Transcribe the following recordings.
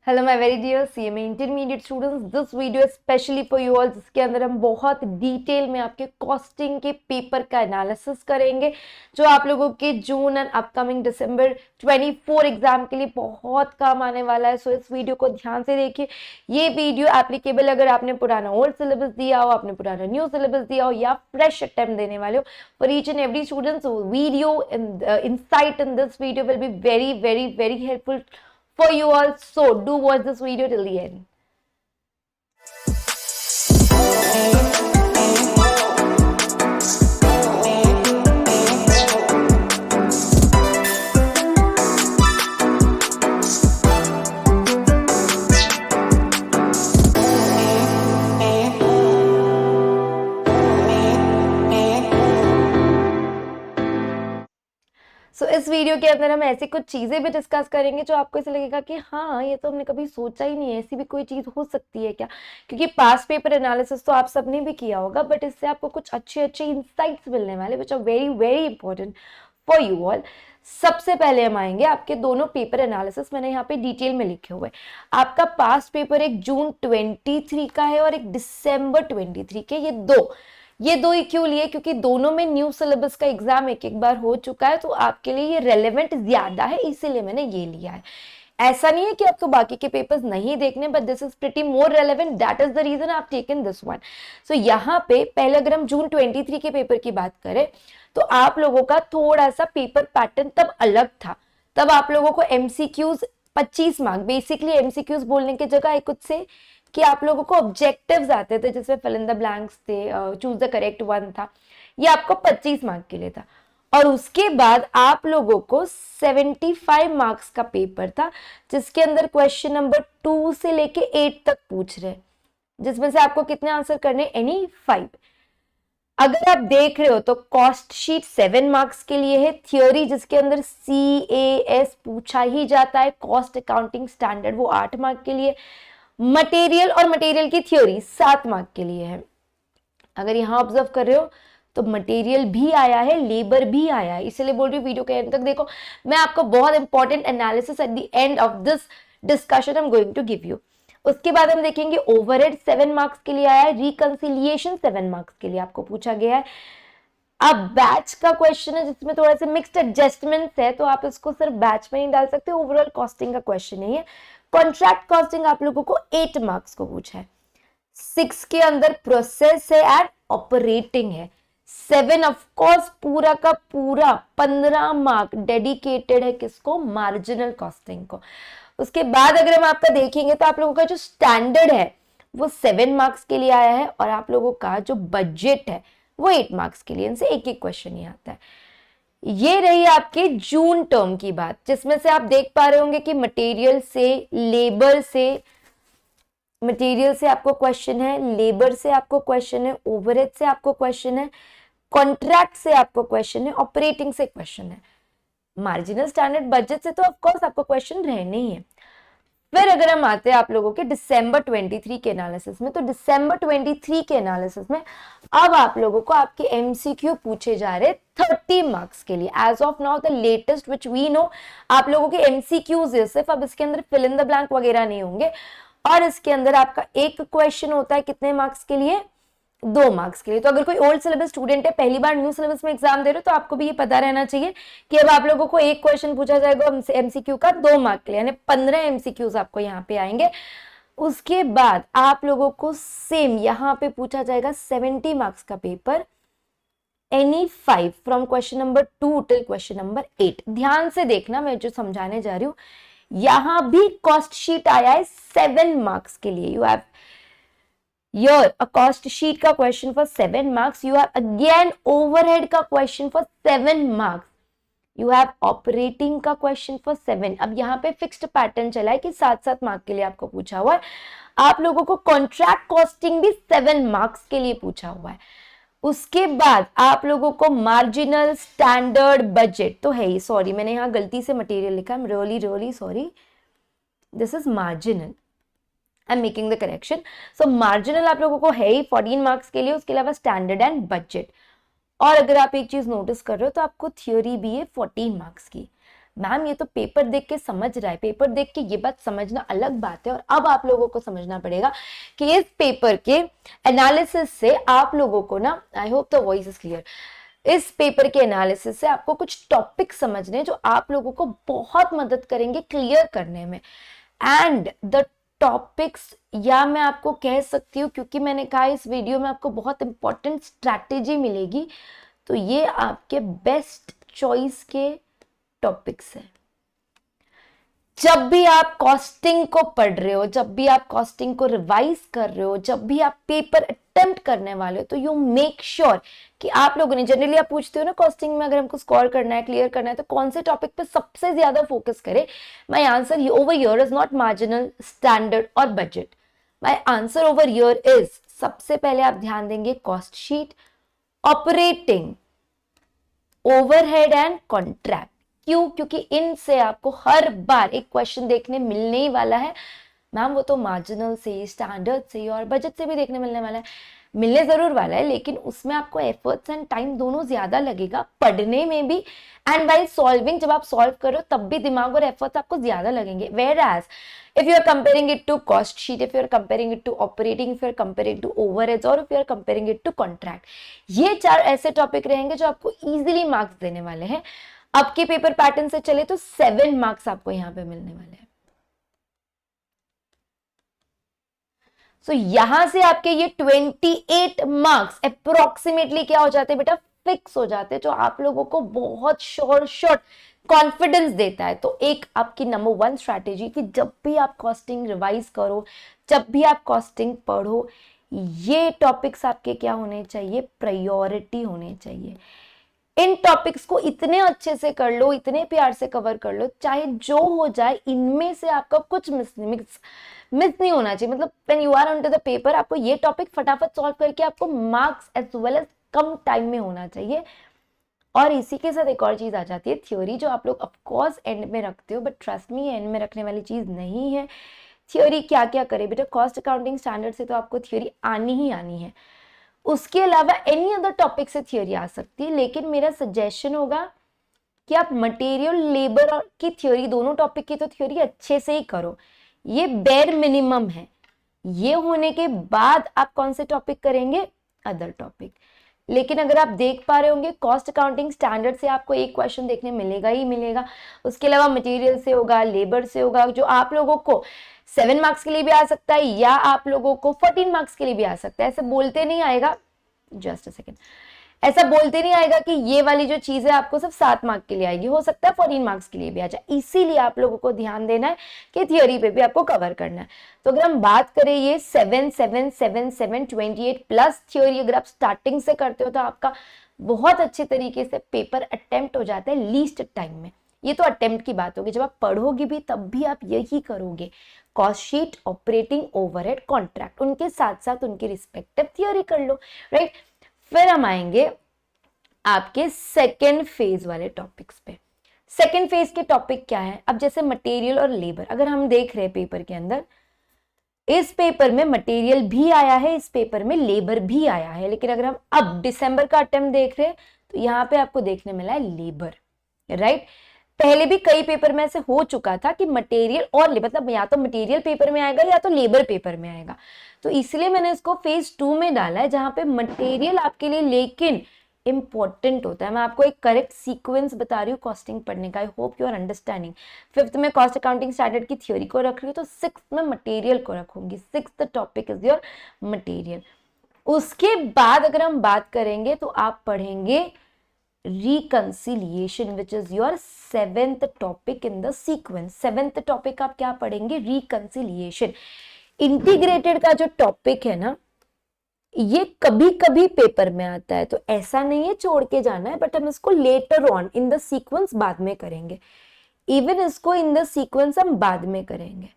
Hello my very dear CMA intermediate students, this video specially for you all, जिसके अंदर हम बहुत detail में आपके कॉस्टिंग के पेपर का एनालिसिस करेंगे जो आप लोगों के जून एंड अपकमिंग दिसंबर 24 एग्जाम के लिए बहुत काम आने वाला है। सो इस वीडियो को ध्यान से देखिए। ये वीडियो एप्लीकेबल अगर आपने पुराना ओल्ड सिलेबस दिया हो, आपने पुराना न्यू सिलेबस दिया हो या फ्रेश अटेम्प्ट देने वाले हो, for each and every students video insight in this video will be very helpful for you all. So do watch this video till the end. इस वीडियो के अंदर हम ऐसी कुछ चीजें भी डिस्कस करेंगे जो आपको ऐसे लगेगा कि हाँ, ये तो हमने कभी सोचा ही नहीं है, ऐसी भी कोई चीज हो सकती है क्या। क्योंकि पास्ट पेपर एनालिसिस तो आप सबने भी किया होगा, बट इससे आपको कुछ अच्छे इंसाइट्स मिलने वाले which are very important for you all. सबसे पहले हम आएंगे आपके दोनों पेपर एनालिसिस, मैंने यहाँ पे डिटेल में लिखे हुए। आपका पास्ट पेपर एक जून 23 का है और एक दिसंबर 23 के। ये दो ही क्यों लिए? क्योंकि दोनों में न्यू सिलेबस का एग्जाम एक बार हो चुका है, तो आपके लिए ये रेलेवेंट ज्यादा है, इसीलिए मैंने ये लिया है। ऐसा नहीं है कि आपको बाकी के पेपर्स नहीं देखने, but this is pretty more relevant, that is the reason I have taken this one. So यहाँ पे पहले अगर हम जून 23 के पेपर की बात करें तो आप लोगों का थोड़ा सा पेपर पैटर्न तब अलग था। तब आप लोगों को एमसीक्यूज 25 मार्क, बेसिकली एमसीक्यूज बोलने की जगह कुछ से कि आप लोगों को ऑब्जेक्टिव्स आते थे, जिसमें फिल इन द ब्लैंक्स थे, चूज द करेक्ट वन था, ये आपको 25 मार्क के लिए था। और उसके बाद आप लोगों को 75 मार्क्स का पेपर था, जिसके अंदर क्वेश्चन नंबर 2 से लेके 8 तक पूछ रहे, जिसमें से आपको कितने आंसर करने? एनी 5। अगर आप देख रहे हो तो कॉस्ट शीट 7 मार्क्स के लिए है, थियोरी जिसके अंदर CAS पूछा ही जाता है, कॉस्ट अकाउंटिंग स्टैंडर्ड, वो 8 मार्क के लिए, मटेरियल और मटेरियल की थ्योरी 7 मार्क के लिए है। अगर यहां ऑब्जर्व कर रहे हो तो मटेरियल भी आया है, लेबर भी आया है, इसलिए बोल रही हूँ वीडियो के एंड तक देखो। मैं आपको बहुत important analysis at the end of this discussion I am going to give you. उसके बाद हम देखेंगे ओवरहेड 7 मार्क्स के लिए आया है, रिकंसिलिएशन 7 मार्क्स के लिए आपको पूछा गया है। अब बैच का क्वेश्चन है जिसमें थोड़ा सा मिक्स्ड एडजस्टमेंट्स है, तो आप इसको सिर्फ बैच में नहीं डाल सकते, ओवरऑल कॉस्टिंग का क्वेश्चन नहीं है। कॉन्ट्रैक्ट कॉस्टिंग आप लोगों को 8 मार्क्स को पूछा है। 6 के अंदर प्रोसेस है एंड ऑपरेटिंग है। 7 ऑफ कोर्स पूरा का पूरा 15 मार्क डेडिकेटेड है किसको? मार्जिनल कॉस्टिंग को। उसके बाद अगर हम आपका देखेंगे तो आप लोगों का जो स्टैंडर्ड है वो 7 मार्क्स के लिए आया है, और आप लोगों का जो बजट है वो 8 मार्क्स के लिए। इनसे एक क्वेश्चन ही आता है। ये रही आपके जून टर्म की बात, जिसमें से आप देख पा रहे होंगे कि मटेरियल से, लेबर से, मटेरियल से आपको क्वेश्चन है, लेबर से आपको क्वेश्चन है, ओवरहेड से आपको क्वेश्चन है, कॉन्ट्रैक्ट से आपको क्वेश्चन है, ऑपरेटिंग से क्वेश्चन है, मार्जिनल स्टैंडर्ड बजट से तो ऑफ कोर्स आपको क्वेश्चन रहने ही है। फिर अगर हम आते हैं आप लोगों के दिसंबर 23 के एनालिसिस में, तो दिसंबर 23 के एनालिसिस में अब आप लोगों को आपके एमसीक्यू पूछे जा रहे 30 मार्क्स के लिए। As of now the latest which we know, आप लोगों के एमसीक्यूज है सिर्फ, अब इसके अंदर फिल इन द ब्लैंक वगैरह नहीं होंगे, और इसके अंदर आपका एक क्वेश्चन होता है कितने मार्क्स के लिए? 2 मार्क्स के लिए। तो अगर कोई ओल्ड सिलेबस स्टूडेंट है, पहली बार न्यू सिलेबस में एग्जाम दे रहे हो, तो आपको भी ये पता रहना चाहिए कि अब आप लोगों को एक क्वेश्चन पूछा जाएगा एमसीक्यू का 2 मार्क के लिए, यानी 15 एमसीक्यूज आपको यहाँ पे आएंगे। उसके बाद आप लोगों को सेम यहाँ पे पूछा जाएगा 70 मार्क्स का paper, any 5 from question number 2 till question number 8। ध्यान से देखना, मैं जो समझाने जा रही हूँ, यहां भी कॉस्ट शीट आया है 7 मार्क्स के लिए। You have here a cost sheet का question for 7 marks, you have again overhead का question for 7 marks, you have operating का question for 7। अब यहाँ पे फिक्स्ड पैटर्न चला है कि 7-7 मार्क के लिए आपको पूछा हुआ है। आप लोगों को कॉन्ट्रैक्ट कॉस्टिंग भी 7 मार्क्स के लिए पूछा हुआ है। उसके बाद आप लोगों को मार्जिनल, स्टैंडर्ड, बजट तो है ही, सॉरी मैंने यहाँ गलती से मटेरियल लिखा, I am really sorry, this is marginal, I am making the correction. So marginal आप लोगों को है ही 14 मार्क्स के लिए, उसके अलावा स्टैंडर्ड एंड बजट। और अगर आप एक चीज नोटिस कर रहे हो तो आपको थ्योरी भी है 14 मार्क्स की। मैम ये तो पेपर देख के समझ रहा है, पेपर देख के ये बात समझना अलग बात है। और अब आप लोगों को समझना पड़ेगा कि इस पेपर के एनालिसिस से आप लोगों को ना, I hope the voice is clear, इस पेपर के एनालिसिस से आपको कुछ टॉपिक समझने हैं जो आप लोगों को बहुत मदद करेंगे क्लियर करने में। एंड द टॉपिक्स, या मैं आपको कह सकती हूँ, क्योंकि मैंने कहा इस वीडियो में आपको बहुत इंपॉर्टेंट स्ट्रैटेजी मिलेगी, तो ये आपके बेस्ट चॉइस के टॉपिक्स है। जब भी आप कॉस्टिंग को पढ़ रहे हो, जब भी आप कॉस्टिंग को रिवाइज कर रहे हो, जब भी आप पेपर अटेम्प्ट करने वाले हो, तो यू मेक श्योर कि आप लोगों ने, जनरली आप पूछते हो ना कॉस्टिंग में अगर हमको स्कोर करना है, क्लियर करना है, तो कौन से टॉपिक पे सबसे ज्यादा फोकस करें। My answer over here is not marginal, standard और budget. My answer over here is, सबसे पहले आप ध्यान देंगे cost sheet, operating, overhead and contract. क्यों? क्योंकि इनसे आपको हर बार एक क्वेश्चन देखने मिलने ही वाला है। मैम वो तो मार्जिनल से, स्टैंडर्ड से और बजट से भी देखने मिलने वाला है, मिलने जरूर वाला है, लेकिन उसमें आपको एफर्ट्स एंड टाइम दोनों ज्यादा लगेगा, पढ़ने में भी एंड वाइल सॉल्विंग, जब आप सॉल्व करो तब भी दिमाग और एफर्ट्स आपको ज्यादा लगेंगे। Where as if you are comparing it to cost sheet, if you are comparing it to operating, if you are comparing to overheads, or if you are comparing it to contract, ये 4 ऐसे topic रहेंगे जो आपको easily marks देने वाले हैं। अब के पेपर पैटर्न से चले तो 7 मार्क्स आपको यहां पे मिलने वाले हैं। सो यहां से आपके ये 28 मार्क्स अप्रोक्सीमेटली क्या हो जाते हैं बेटा, फिक्स हो जाते हैं, जो आप लोगों को बहुत शॉर्ट कॉन्फिडेंस देता है। तो एक आपकी नंबर 1 स्ट्रैटेजी कि जब भी आप कॉस्टिंग रिवाइज करो, जब भी आप कॉस्टिंग पढ़ो, ये टॉपिक्स आपके क्या होने चाहिए, प्रायोरिटी होने चाहिए। इन टॉपिक्स को इतने अच्छे से कर लो, इतने प्यार से कवर कर लो, चाहे जो हो जाए इनमें से आपका कुछ मिस नहीं होना चाहिए। मतलब when you are on to the paper, आपको ये टॉपिक फटाफट सॉल्व करके आपको मार्क्स एज वेल एज कम टाइम में होना चाहिए। और इसी के साथ एक और चीज आ जाती है, थ्योरी, जो आप लोग ऑफकोर्स एंड में रखते हो, बट ट्रस्ट मी एंड में रखने वाली चीज नहीं है। थ्योरी क्या क्या करे बेटा, कॉस्ट अकाउंटिंग स्टैंडर्ड से तो आपको थ्योरी आनी ही आनी है, उसके अलावा एनी अदर टॉपिक से थ्योरी आ सकती है। लेकिन मेरा सजेशन होगा कि आप मटेरियल, लेबर की थ्योरी, दोनों टॉपिक की तो थ्योरी अच्छे से ही करो, ये बेयर मिनिमम है। ये होने के बाद आप कौन से टॉपिक करेंगे, अदर टॉपिक। लेकिन अगर आप देख पा रहे होंगे कॉस्ट अकाउंटिंग स्टैंडर्ड से आपको एक क्वेश्चन देखने मिलेगा ही मिलेगा, उसके अलावा मटेरियल से होगा, लेबर से होगा, जो आप लोगों को 7 मार्क्स के लिए भी आ सकता है या आप लोगों को 14 मार्क्स के लिए भी आ सकता है। ऐसे बोलते नहीं आएगा, जस्ट अ सेकेंड, ऐसा बोलते नहीं आएगा कि ये वाली जो चीज है आपको सिर्फ 7 मार्क्स के लिए आएगी, हो सकता है 14 मार्क्स के लिए भी आ जाए। इसीलिए आप लोगों को ध्यान देना है कि थियोरी पे भी आपको कवर करना है। तो अगर हम बात करें ये 7 7 7 7 28 प्लस थ्योरी, अगर आप स्टार्टिंग से करते हो तो आपका बहुत अच्छे तरीके से पेपर अटेम्प्ट हो जाता है लीस्ट टाइम में। ये तो अटेम्प्ट की बात होगी, जब आप पढ़ोगे भी तब भी आप यही करोगे, cost sheet, operating, overhead, contract, उनके साथ साथ उनकी रिस्पेक्टिव थियोरी कर लो, राइट। फिर हम आएंगे आपके सेकेंड फेज वाले टॉपिक्स पे। सेकेंड फेज के टॉपिक क्या है, अब जैसे मटेरियल और लेबर अगर हम देख रहे हैं पेपर के अंदर, इस पेपर में मटेरियल भी आया है, इस पेपर में लेबर भी आया है, लेकिन अगर हम अब दिसंबर का अटेम्प्ट देख रहे हैं तो यहाँ पे आपको देखने मिला है लेबर, राइट। पहले भी कई पेपर में ऐसे हो चुका था कि मटेरियल और लेबर, मतलब या तो मटेरियल पेपर में आएगा या तो लेबर पेपर में आएगा, तो इसलिए मैंने इसको फेज 2 में डाला है, जहां पे मटेरियल आपके लिए लेकिन इंपॉर्टेंट होता है। मैं आपको एक करेक्ट सीक्वेंस बता रही हूँ कॉस्टिंग पढ़ने का, I hope you are understanding. 5th में कॉस्ट अकाउंटिंग स्टैंडर्ड की थ्योरी को रख रही हूँ, तो 6th में मटेरियल को रखूंगी। 6th topic is your material. उसके बाद अगर हम बात करेंगे तो आप पढ़ेंगे reconciliation, which is your 7th topic in the sequence. 7th topic आप क्या पढ़ेंगे, रिकंसिलिएशन। इंटीग्रेटेड का जो टॉपिक है ना, ये कभी कभी पेपर में आता है, तो ऐसा नहीं है छोड़ के जाना है, बट हम इसको later on in the sequence बाद में करेंगे। इवन इसको इन द सीक्वेंस हम बाद में करेंगे।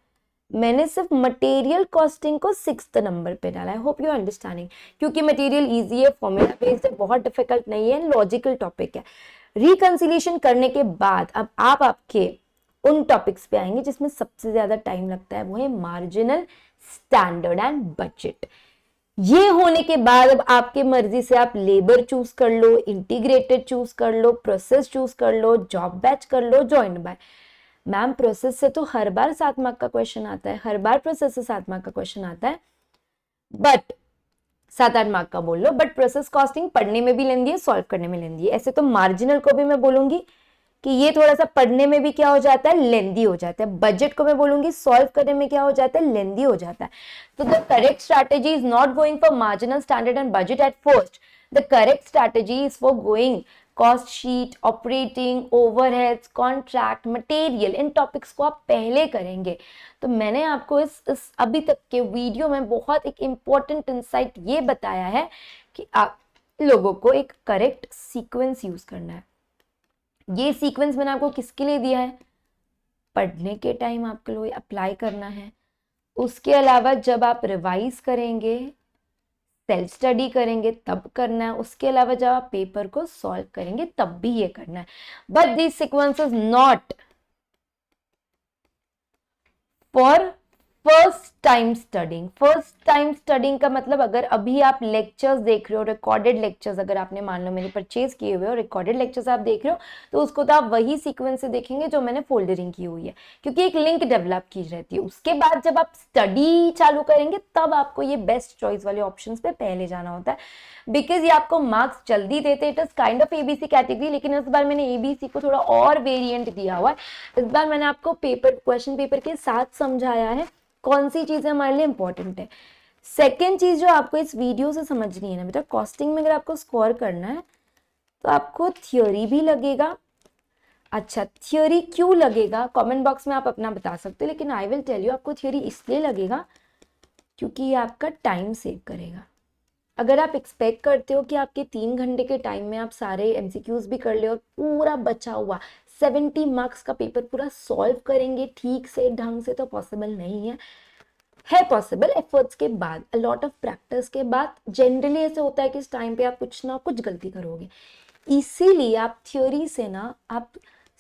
मैंने सिर्फ मटेरियल कॉस्टिंग को 6th नंबर पे डाला है, होप यू अंडरस्टैंडिंग, क्योंकि मटेरियल इजी है, फॉर्मूला बेस्ड है, बहुत डिफिकल्ट नहीं है, लॉजिकल टॉपिक है। रिकंसिलिएशन करने के बाद अब आप आपके उन टॉपिक्स पे आएंगे जिसमें सबसे ज्यादा टाइम लगता है, वो है मार्जिनल, स्टैंडर्ड एंड बजट। ये होने के बाद अब आपके मर्जी से आप लेबर चूज कर लो, इंटीग्रेटेड चूज कर लो, प्रोसेस चूज कर लो, जॉब बैच कर लो, ज्वाइंट बाय। मैम प्रोसेस से तो हर बार 7 मार्क का क्वेश्चन आता है, हर बार प्रोसेस से 7 मार्क का क्वेश्चन आता है, बट 7-8 मार्क का बोल लो, बट प्रोसेस कॉस्टिंग पढ़ने में भी लेंदी है, सॉल्व करने में लेंदी है। ऐसे तो मार्जिनल को भी मैं बोलूंगी कि ये थोड़ा सा पढ़ने में भी क्या हो जाता है, लेंदी हो जाता है। बजट को मैं बोलूंगी सॉल्व करने में क्या हो जाता है, लेंदी हो जाता है। तो the correct strategy is not going for marginal, standard and budget at first. The correct strategy is for going cost sheet, operating, overheads, contract, material, in topics को आप पहले करेंगे। तो मैंने आपको इस अभी तक के वीडियो में बहुत एक इंपॉर्टेंट इंसाइट ये बताया है कि आप लोगों को एक करेक्ट सीक्वेंस यूज करना है। ये सीक्वेंस मैंने आपको किसके लिए दिया है, पढ़ने के टाइम आपके लिए अप्लाई करना है। उसके अलावा जब आप रिवाइज करेंगे, सेल्फ स्टडी करेंगे तब करना है। उसके अलावा जब आप पेपर को सॉल्व करेंगे तब भी ये करना है। But this sequence is not for first time studying. First time studying का मतलब अगर अभी आप लेक्चर्स देख रहे हो, रिकॉर्डेड लेक्चर्स, अगर आपने मान लो मैंने परचेज किए हुए हो, रिकॉर्डेड लेक्चर्स आप देख रहे हो, तो उसको तो आप वही सीक्वेंस से देखेंगे जो मैंने फोल्डरिंग की हुई है, क्योंकि एक लिंक डेवलप की रहती है। उसके बाद जब आप स्टडी चालू करेंगे तब आपको ये बेस्ट चॉइस वाले ऑप्शंस पे पहले जाना होता है, बिकॉज ये आपको मार्क्स जल्दी देते। It is kind of ABC category, लेकिन इस बार मैंने एबीसी को थोड़ा और वेरिएंट दिया हुआ है। इस बार मैंने आपको क्वेश्चन पेपर के साथ समझाया है कौन सी चीजें हमारे लिए इंपॉर्टेंट है। सेकेंड चीज जो आपको इस वीडियो से समझनी है ना बेटा, कॉस्टिंग में अगर आपको स्कोर करना है तो आपको थियोरी भी लगेगा। अच्छा, थियोरी क्यों लगेगा कमेंट बॉक्स में आप अपना बता सकते हो, लेकिन आई विल टेल यू आपको थियोरी इसलिए लगेगा क्योंकि ये आपका टाइम सेव करेगा। अगर आप एक्सपेक्ट करते हो कि आपके 3 घंटे के टाइम में आप सारे एमसीक्यूज भी कर ले और पूरा बचा हुआ 70 मार्क्स का पेपर पूरा सॉल्व करेंगे ठीक से ढंग से, तो पॉसिबल नहीं है पॉसिबल एफर्ट्स के बाद, अ लॉट ऑफ प्रैक्टिस के बाद। जनरली ऐसे होता है कि इस टाइम पे आप कुछ ना कुछ गलती करोगे, इसीलिए आप थ्योरी से ना आप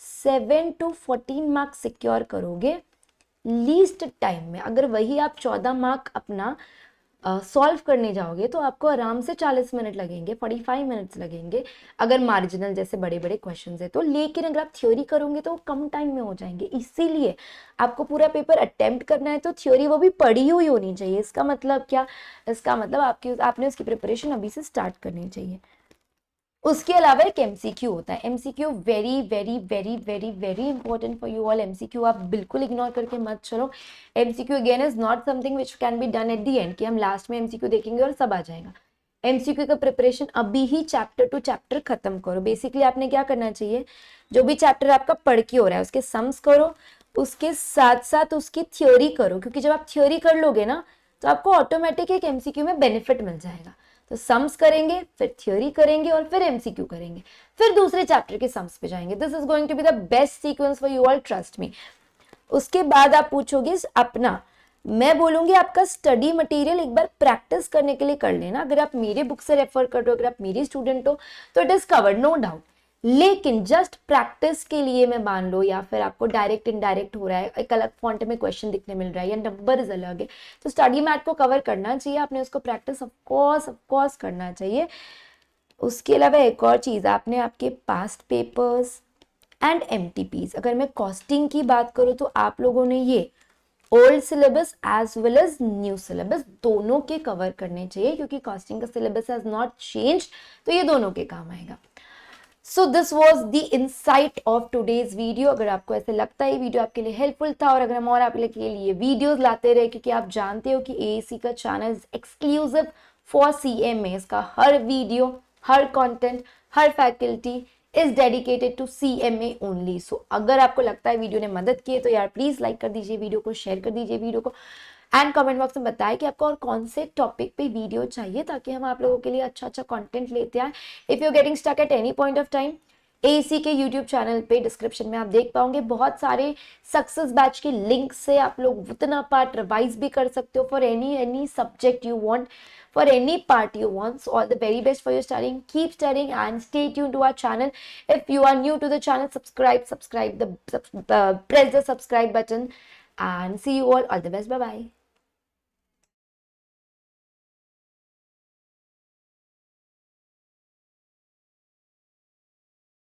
7 to 14 मार्क्स सिक्योर करोगे लीस्ट टाइम में। अगर वही आप 14 मार्क अपना सॉल्व करने जाओगे तो आपको आराम से 40 मिनट लगेंगे, 45 मिनट्स लगेंगे अगर मार्जिनल जैसे बड़े बड़े क्वेश्चंस है तो। लेकिन अगर आप थ्योरी करोगे तो वो कम टाइम में हो जाएंगे। इसीलिए आपको पूरा पेपर अटेम्प्ट करना है तो थ्योरी वो भी पढ़ी हुई होनी चाहिए। इसका मतलब क्या, इसका मतलब आपने उसकी प्रिपरेशन अभी से स्टार्ट करनी चाहिए। उसके अलावा एक एमसीक्यू होता है, MCQ very very very very very important for you all. MCQ आप बिल्कुल इग्नोर करके मत चलो। MCQ again is not something which can be done at the and, कि हम लास्ट में एमसीक्यू देखेंगे और सब आ जाएगा। एमसीक्यू का प्रिपरेशन अभी ही चैप्टर टू चैप्टर खत्म करो। बेसिकली आपने क्या करना चाहिए, जो भी चैप्टर आपका पढ़ के हो रहा है उसके सम्स करो, उसके साथ साथ उसकी थ्योरी करो, क्योंकि जब आप थ्योरी कर लोगे ना तो आपको ऑटोमेटिक एक एमसीक्यू में बेनिफिट मिल जाएगा। तो सम्स करेंगे, फिर थ्योरी करेंगे और फिर एमसीक्यू करेंगे, फिर दूसरे चैप्टर के सम्स पे जाएंगे। This is going to be the best sequence for you all, trust me. उसके बाद आप पूछोगे अपना, मैं बोलूंगी आपका स्टडी मटेरियल एक बार प्रैक्टिस करने के लिए कर लेना। अगर आप मेरे बुक से रेफर कर रहे हो, अगर आप मेरी स्टूडेंट हो तो it is covered, no doubt. लेकिन जस्ट प्रैक्टिस के लिए मैं मान लो, या फिर आपको डायरेक्ट इनडायरेक्ट हो रहा है, एक अलग फॉन्ट में क्वेश्चन दिखने मिल रहा है या नंबर्स अलग है, तो स्टडी मैट को कवर करना चाहिए आपने, उसको प्रैक्टिस ऑफकोर्स करना चाहिए। उसके अलावा एक और चीज, आपने आपके पास्ट पेपर्स एंड एमटीपीज, अगर मैं कॉस्टिंग की बात करूं तो आप लोगों ने ये old syllabus as well as new syllabus दोनों के कवर करने चाहिए, क्योंकि कॉस्टिंग का सिलेबस हैज नॉट चेंज, तो ये दोनों के काम आएगा। So this was the insight of today's video. अगर आपको ऐसे लगता है वीडियो आपके लिए हेल्पफुल था और अगर हम और आपके लिए वीडियोस लाते रहे, क्योंकि आप जानते हो कि एएसी का चैनल एक्सक्लूसिव फॉर सीएमए, इसका हर वीडियो, हर कंटेंट, हर faculty is dedicated to CMA only. So अगर आपको लगता है वीडियो ने मदद की है तो यार प्लीज लाइक कर दीजिए वीडियो को, शेयर कर दीजिए वीडियो को, एंड कमेंट बॉक्स में बताएं कि आपको और कौन से टॉपिक पे वीडियो चाहिए, ताकि हम आप लोगों के लिए अच्छा अच्छा कंटेंट लेते आए। If you getting stuck at any point of time, AC के यूट्यूब चैनल पे डिस्क्रिप्शन में आप देख पाओगे बहुत सारे सक्सेस बैच के लिंक से आप लोग उतना पार्ट रिवाइज भी कर सकते हो for any subject you want, for any part you want. So all the very best for your studying. Keep studying and stay tuned to our channel. If you are new to the channel, press the subscribe button and see you all the best. Bye bye.